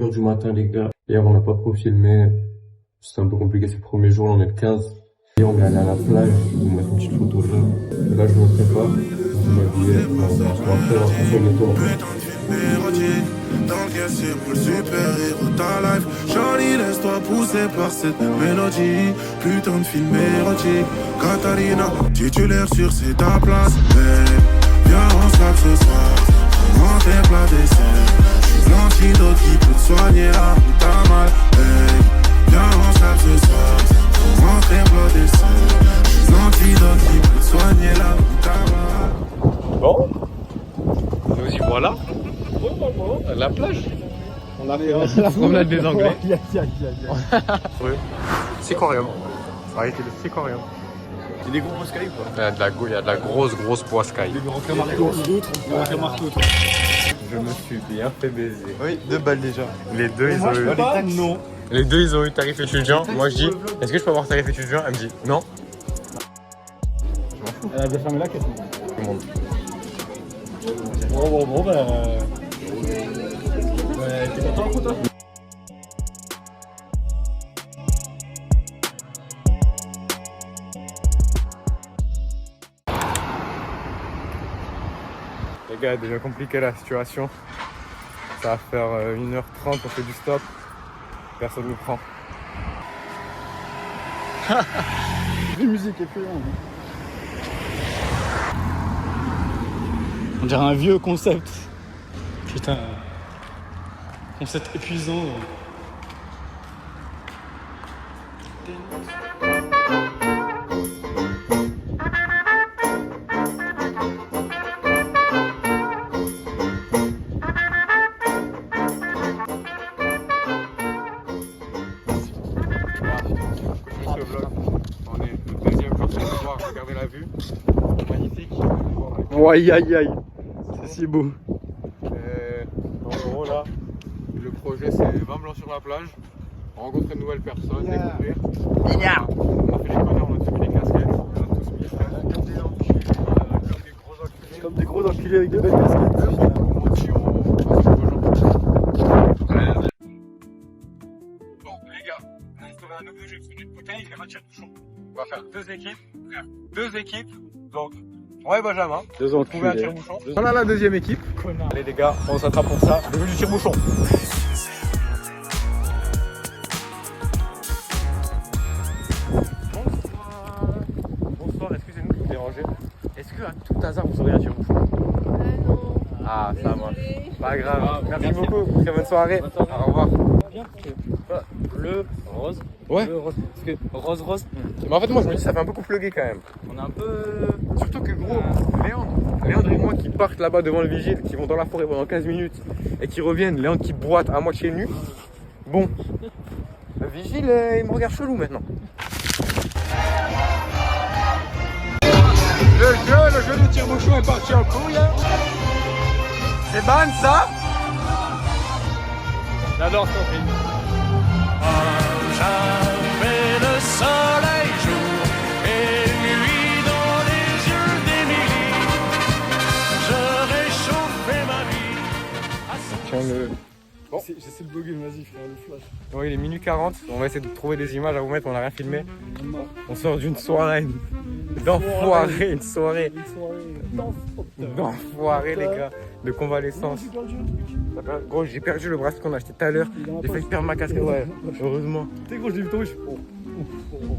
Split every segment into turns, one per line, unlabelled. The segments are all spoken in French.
9h du matin, les gars. Hier, on n'a pas trop filmé. C'était un peu compliqué ces premiers jours, là, on est le 15. Hier, on est allé à la plage. Je vais vous mettre une petite photo là. Et là, je me prépare. Je m'habille. On se rappelle, on se soigne toi.
Dans lequel c'est pour le super-héros ta life. Charlie, laisse-toi pousser par cette mélodie. Putain de film érotique. Katarina, titulaire sur c'est ta place. Hey, viens, on slack ce soir. Prends tes plats dessert. J'suis l'antidote qui peut te soigner là où t'as mal. Hey, viens, on slack ce soir. Prends tes plats dessert. J'suis l'antidote qui peut te soigner là où t'as mal.
Bon, nous y voilà. La plage. On a fait la promenade des Anglais. Sequarium. Arrêtez le Sequarium.
Il y a des gros poiscailles ou pas?
Il y a de la grosse poiscaille.
On peut rentrer marteau.
Je me suis bien fait baiser.
Oui, 2 balles déjà.
Les deux, ils ont eu.
Non.
Les deux, ils ont eu tarif étudiant. Moi, je dis, est-ce que je peux avoir tarif étudiant? Elle me dit, non.
Elle a déjà fermé là, qu'est-ce que
Tout le monde.
Bon, bah. T'es content, le toi?
Les gars, déjà compliqué la situation. Ça va faire 1h30, on fait du stop. Personne nous prend.
La musique est plus longue. On dirait un vieux concept. Putain. Concept épuisant.
On est le deuxième jour ce soir, regardez la vue. Magnifique.
Aïe aïe aïe. C'est si beau.
En gros là, le projet c'est 20 blancs sur la plage, rencontrer de nouvelles personnes, découvrir. On a fait les connards, on a tous mis les casquettes, on a tous mis
Comme des gros enculés avec des belles casquettes.
Bon les gars, on a un objectif, c'est une bouteille et un tire-bouchon. On va faire deux équipes, donc ouais Benjamin,
Deux enculés.
trouver un tire-bouchon. Voilà la deuxième équipe.
Connard.
Allez les gars, on s'attrape pour ça, le but du tire-bouchon. Bonsoir, excusez-nous de vous déranger. Est-ce que à tout hasard vous aurez un tire-bouchon?
Non.
Ah ça marche.
Désolée.
Pas grave, merci beaucoup, très bonne soirée. Au revoir.
Bien, bleu, rose.
Ouais.
Bleu, rose. Parce que rose.
Mais en fait moi je me dis ça fait un peu couple gay quand même.
On est un peu.
Surtout que gros, Léandre et moi qui partent là-bas devant le vigile, qui vont dans la forêt pendant 15 minutes et qui reviennent, Léandre qui boite à moitié nu. Bon, le vigile il me regarde chelou maintenant. Le jeu de tire-bouchon est parti en couille. C'est ban ça?
J'adore ce qu'on fait.
Jamais le soleil jour et nuit dans les yeux d'Émilie. Je réchauffais ma vie.
Tiens le... Bon.
J'essaie de bloguer, vas-y frère, le flash.
Bon, il est minuit 40, on va essayer de trouver des images à vous mettre, on n'a rien filmé. On sort d'une soirée d'enfoiré, une soirée d'enfoiré les gars, de convalescence. Gros, j'ai perdu le bracelet qu'on a acheté tout à l'heure, j'ai failli perdre ma casquette, ouais, heureusement.
Tu sais gros, j'ai vu tomber, je suis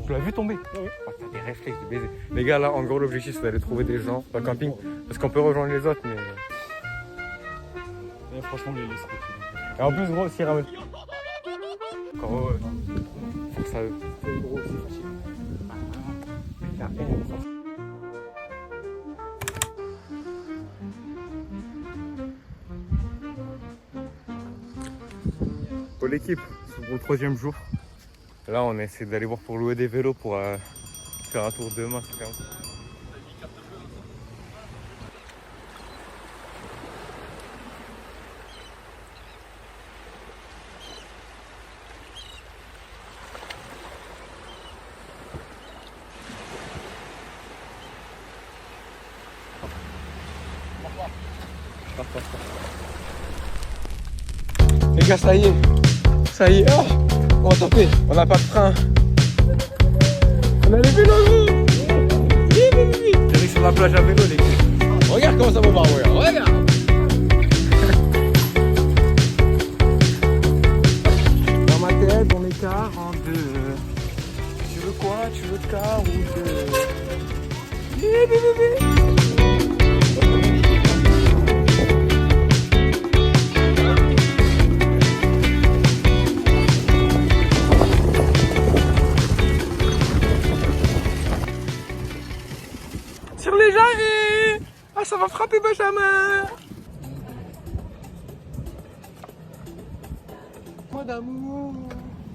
Tu l'as vu tomber? Oh, t'as des réflexes de baiser. Les gars là, en gros l'objectif c'est d'aller trouver des gens dans le camping, parce qu'on peut rejoindre les autres mais...
franchement, les laisser.
Et en plus gros, s'ils ramènent... Encore faut que ça... Pour l'équipe, c'est pour le 3e jour. Là on essaie d'aller voir pour louer des vélos pour faire un tour demain, c'est quand même. Les gars, ça y est. Ça y est. Oh, on va taper. On n'a pas de frein. On a les vélos. J'arrive sur la plage à vélo, les gars. Regarde comment ça va, regarde. Dans ma tête, on est 42. Tu veux quoi? Tu veux de car ou de... Sur les jarrets. Ah, ça va frapper Benjamin. Moi d'amour,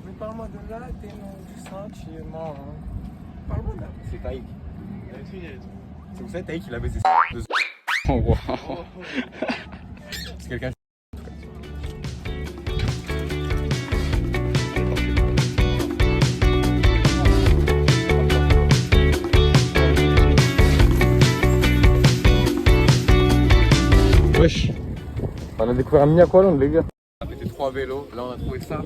mais parle-moi de là, tes noms du sentiment. Parle-moi de là. C'est Taïk. C'est vous savez, Taïk, il avait ses de... Oh, wow. C'est quelqu'un... Wesh, on a découvert un mini aqualand les gars. On a fait 3 vélos, là on a trouvé ça.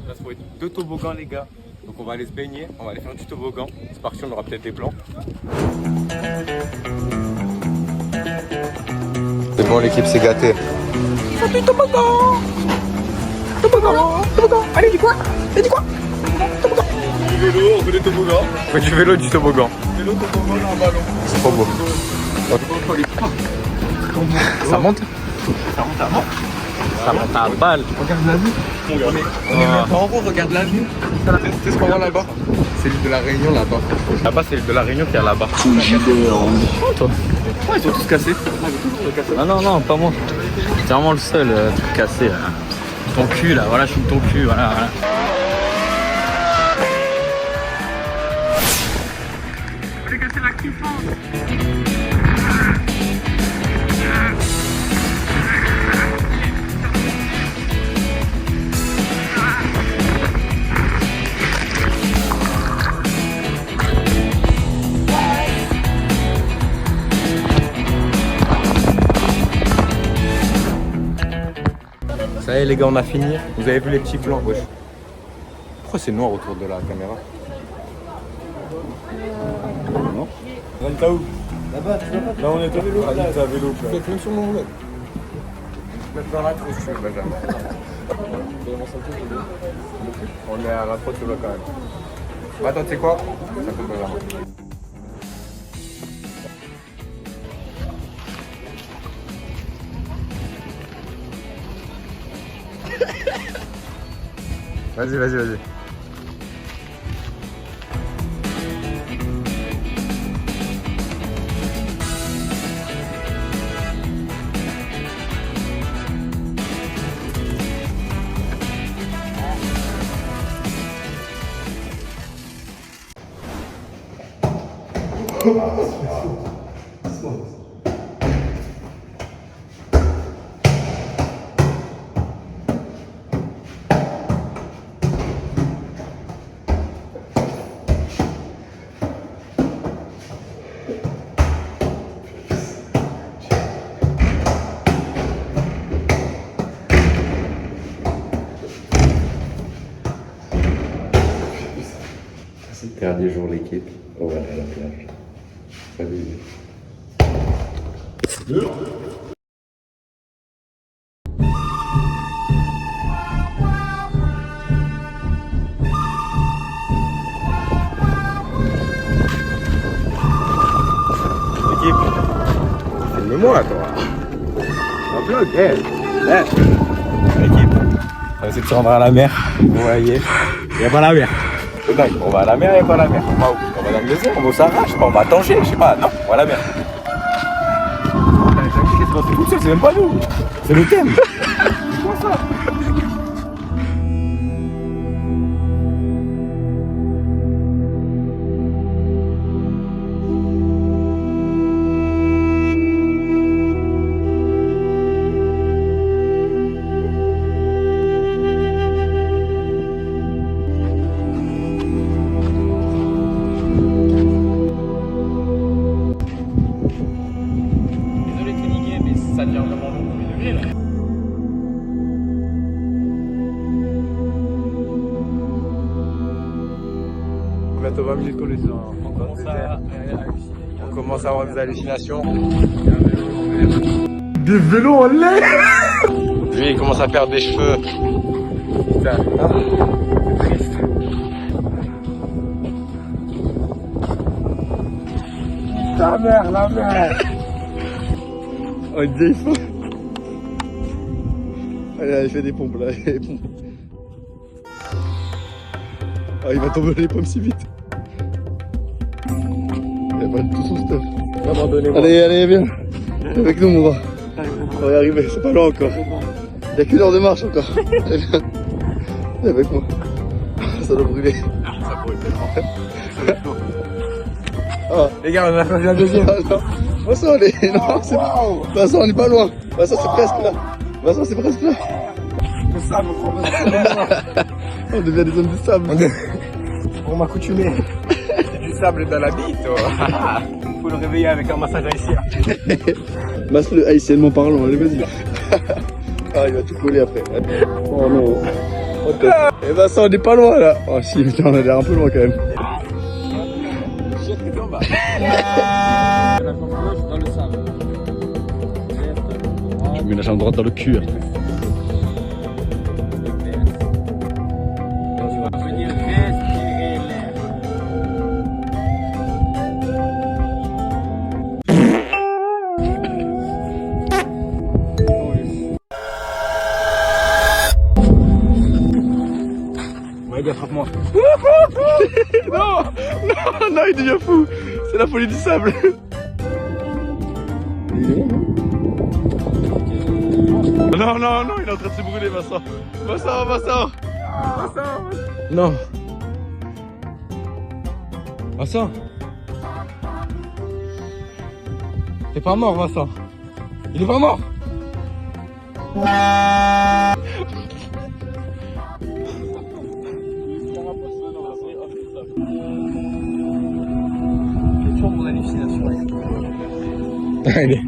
On a trouvé 2 toboggans les gars. Donc on va aller se baigner, on va aller faire du toboggan. C'est parti, on aura peut-être des plans. C'est bon, l'équipe s'est gâtée. On fait du toboggan. Toboggan. Allez, dis quoi? Toboggan. Du vélo, on fait des toboggans. On fait du vélo, du toboggan. Vélo, toboggan, un ballon. C'est trop beau. Ça monte à balle. Regarde la vue. On est même pas en haut, regarde la vue. C'est ce qu'on voit là-bas. C'est l'île de la Réunion là-bas. Là-bas, c'est l'île de la Réunion qui est là-bas. Oh, toi. Ouais, ils sont tous cassés.
Ah non, pas moi. C'est vraiment le seul truc cassé là. Ton cul là, voilà, je suis ton cul, voilà. J'ai cassé la kiffance.
Ça y est les gars, on a fini. Vous avez vu les petits plans, wesh. Pourquoi c'est noir autour de la caméra? Non. On est où? Là-bas, tu vois pas? Là on est à vélo. Ah, il est à vélo. Peut-être même sur mon web. Mettre dans la trousse, tu veux, Benjamin. On est à la faute là quand même. Bah, attends, tu sais quoi? Ça peut Benjamin. Vas-y. Dernier jour l'équipe, on va aller à la plage. Salut. L'équipe, filme-moi toi. Un vlog, l'équipe, on va essayer de se rendre à la mer. Vous voyez, il n'y a pas la mer. On va à la mer, il n'y a pas la mer. On va où? On va dans le désert, on va au Sahara, je sais pas, on va à Tanger, je sais pas, non, on va à la mer. C'est tout seul, c'est même pas nous, c'est le thème. C'est quoi ça?
Désolé de te niquer, mais ça devient vraiment long pour une là.
bientôt 20 minutes qu'on est sur on commence à avoir des hallucinations.
Des vélos en l'air.
Lui, il commence à perdre des cheveux. Putain, c'est triste. La mer.
Oh, il dit, il faut. Allez, il fait des pompes là. Ah, il va tomber les pommes si vite. Il a pas tout son stuff. Allez, viens. Avec nous, mon gars. On va y arriver, c'est pas loin encore. Il y a qu'une heure de marche encore. Allez, viens. Viens avec moi. Ça doit brûler.
Ça pourrait tellement. Ah. Les gars, on a fait la deuxième.
Ah, non. Vincent, allez. Non, c'est Vincent, on est pas loin. Vincent, c'est presque là. Vincent, c'est presque là.
Le sable,
On devient des hommes de sable.
on m'a coutumé. Du sable dans la bite. Faut le réveiller avec un massage haïtien.
Masse-le haïtiennement parlant, allez, vas-y. Ah, il va tout coller après. Oh non. Eh Vincent, on est pas loin là. Oh si, putain, on a l'air un peu loin quand même.
Dans le sable.
Je mets la jambe droite dans le cul.
Ouais, attrape-moi.
Non, il devient fou. C'est la folie du sable. Non, il est en train de se brûler, Vincent. Vincent.
Non. Vincent. T'es pas mort, Vincent. Il est pas mort. Allez.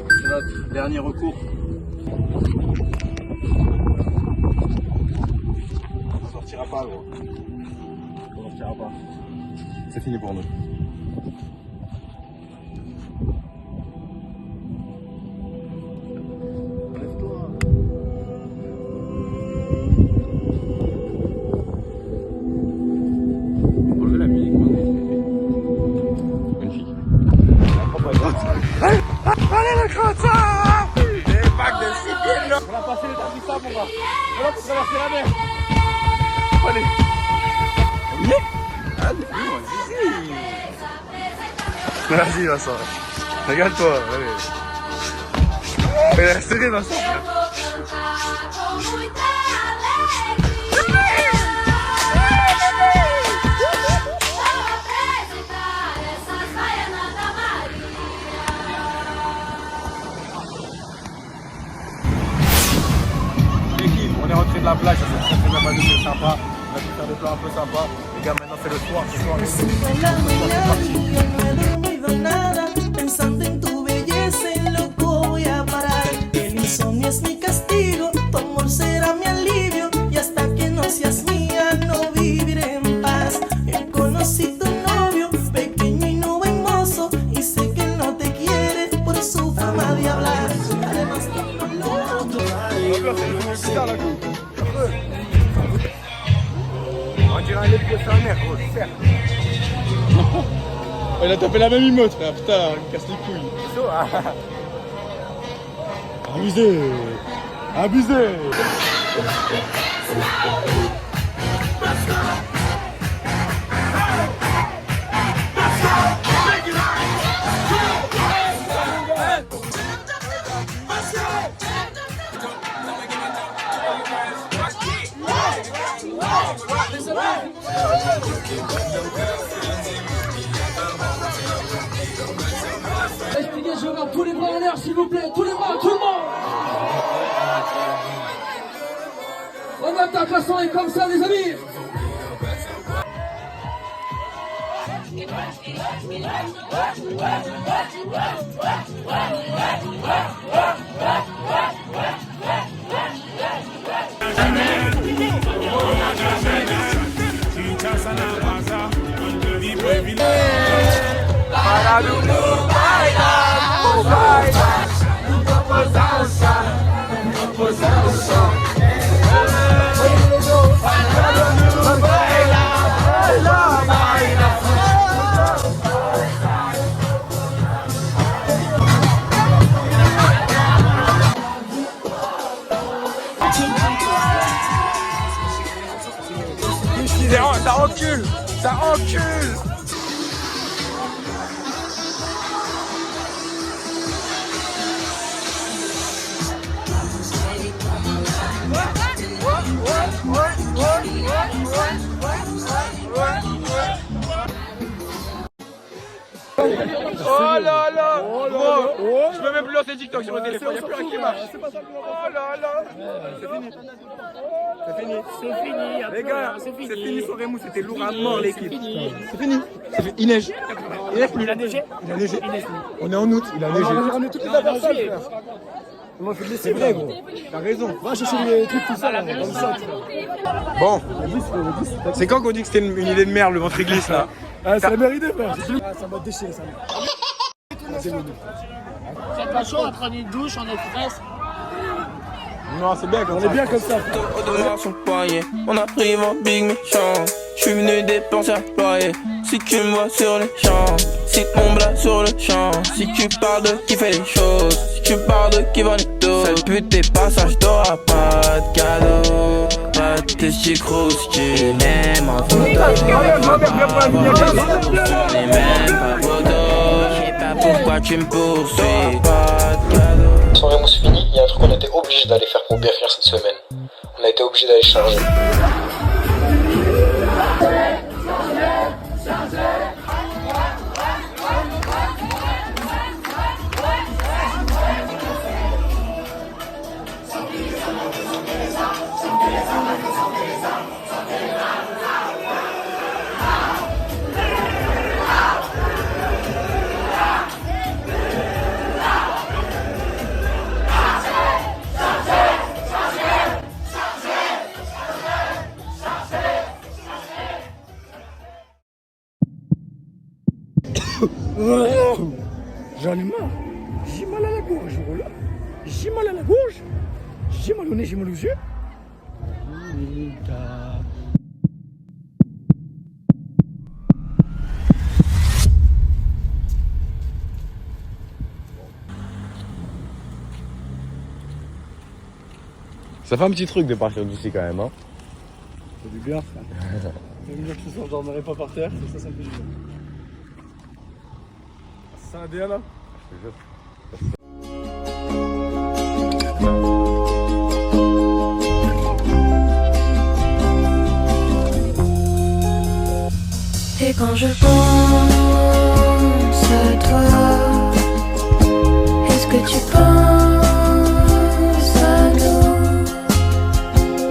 C'est notre dernier recours.
On sortira pas, gros. On sortira pas. C'est fini pour nous.
Enlevez la musique, moi.
Magnifique. Allez le crottin! Les bacs de civils! On a passé l'état du sable, mon gars. Voilà pour traverser la mer. Allez.
Vas-y, Vincent. Regarde-toi. Allez. Il a serré, Vincent.
L'équipe, on est rentré de la plage, ça s'est très bien passé, c'est sympa. On a pu faire des plans un peu sympas. Les gars, maintenant c'est le soir. Ce soir,
Pensando en tu belleza, en loco voy a parar. El insomnio es mi castigo, tu amor será mi alivio. Y hasta que no seas mía, no viviré en paz. Conocí tu novio, pequeño y no buen mozo. Y sé que no te quiere por su fama de hablar. Además,
on dirait un épieu sur la mer, gros, c'est certes.
Il a tapé la même emote, frère. Putain, il casse les couilles. Abusé.
Expliquez, je regarde tous les bras en l'air, s'il vous plaît, tous les bras, tout le monde. On attaque la soirée comme ça, les amis.
Ça encule. Ça encule. Oh là là, gros, je peux même plus lancer TikTok sur le téléphone, il n'y a plus rien qui marche. Oh là là, c'est fini. C'est fini.
C'est fini.
Les gars,
c'est
c'est fini sur Rémou, c'était lourd à mort l'équipe. C'est fini. Il neige.
Il a neigé.
Il a neigé. On est en août, il a neigé.
On est toutes les affaires seules, frère. Moi, je fais de
C'est vrai gros, t'as raison.
Va chercher les trucs tout ça, là. Comme ça,
Bon, c'est quand qu'on dit que c'était une idée de merde le ventre glisse là?
ah, c'est la meilleure idée, frère. Ah, ça m'a déchiré, ça.
C'est pas chaud, on prend une douche, on est fraîche.
Non, c'est bien comme
On
ça.
est bien comme ça.
Son poignet, on a pris mon big méchant. J'suis venu dépenser un loyer. Si tu me vois sur les champs, cite mon blas sur le champ. Si tu parles de qui fait les choses, si tu parles de qui vend les dos. Sale pute, tes passages t'auras pas de cadeau. Pas de testicules croustilles, même en photo. On est même pas photo. J'sais pas pourquoi tu me poursuis. Pas de cadeau.
Son Rémou c'est fini, il y a un truc qu'on était obligé d'aller faire pour bien finir cette semaine. On a été obligé d'aller charger.
J'en ai marre. J'ai mal à la gorge, gros, là. J'ai mal à la gorge. J'ai mal au nez, j'ai mal aux yeux.
Ça fait un petit truc de partir d'ici quand même, hein.
C'est du bien, frère. Même dire que ce soir, je dormirai pas par terre, ça me fait du bien. C'est un DNA.
Je te jure.
Et quand je pense à toi, est-ce que tu penses à nous?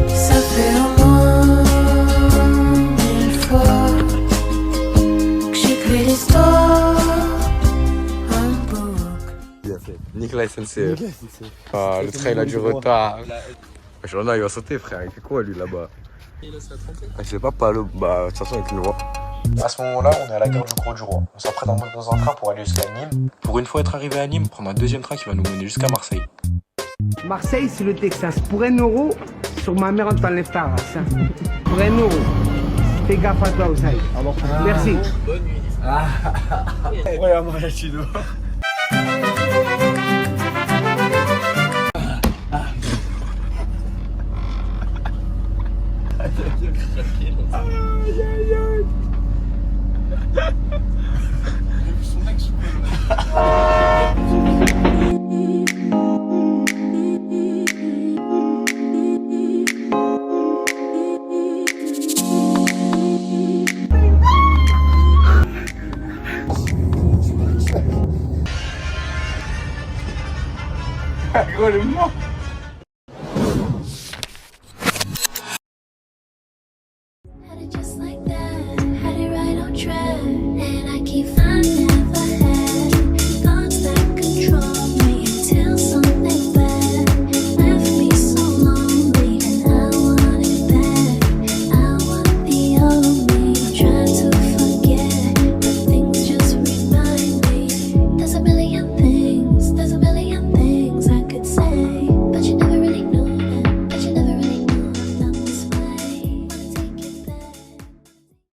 Ça fait au moins 1000 fois que j'écris l'histoire en boucle.
Bien fait. Nique la SNCF. Ah, le train il a du retard. J'en ai, il va sauter frère, il fait quoi lui là-bas? Il va se faire tromper. Je sais pas, le... Bah, de toute façon avec une voix.
À ce moment-là, on est à la gare du Gros du Roi. On s'apprête à monter dans un train pour aller jusqu'à Nîmes. Pour une fois être arrivé à Nîmes, prendre un deuxième train qui va nous mener jusqu'à Marseille.
Marseille, c'est le Texas. Pour 1 euro, sur ma mère, on t'enlève ta race. Pour 1 euro. Fais gaffe à toi, Osaï. Merci.
Bonne nuit. Ouais, à Mariachino.
Gros, le mort.